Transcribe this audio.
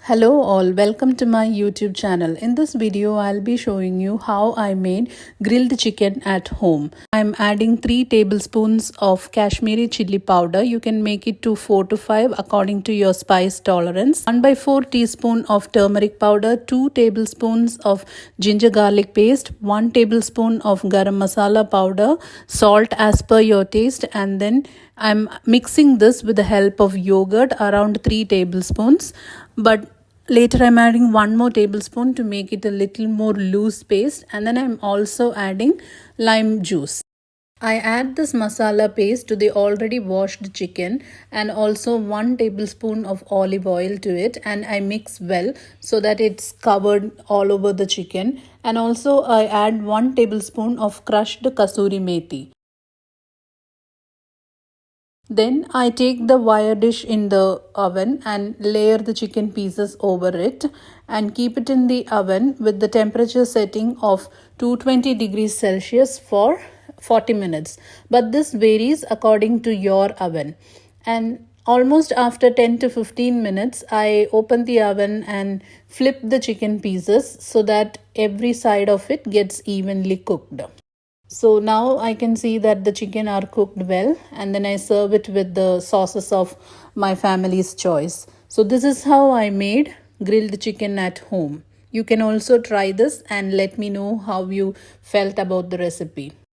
Hello all, welcome to my YouTube channel. In this video, I'll be showing you how I made grilled chicken at home. I'm adding 3 tablespoons of Kashmiri chilli powder. You can make it to 4 to 5 according to your spice tolerance. 1 by 4 teaspoon of turmeric powder, 2 tablespoons of ginger garlic paste, 1 tablespoon of Garam Masala powder, salt as per your taste, and then I'm mixing this with the help of yogurt around 3 tablespoons. But later I'm adding 1 more tablespoon to make it a little more loose paste, and then I'm also adding lime juice. I add this masala paste to the already washed chicken and also 1 tablespoon of olive oil to it, and I mix well so that it's covered all over the chicken, and also I add 1 tablespoon of crushed Kasuri methi. Then I take the wire dish in the oven and layer the chicken pieces over it and keep it in the oven with the temperature setting of 220 degrees Celsius for 40 minutes. But this varies according to your oven. And almost after 10 to 15 minutes, I open the oven and flip the chicken pieces so that every side of it gets evenly cooked. So now I can see that the chicken are cooked well, and then I serve it with the sauces of my family's choice. So this is how I made grilled chicken at home. You can also try this and let me know how you felt about the recipe.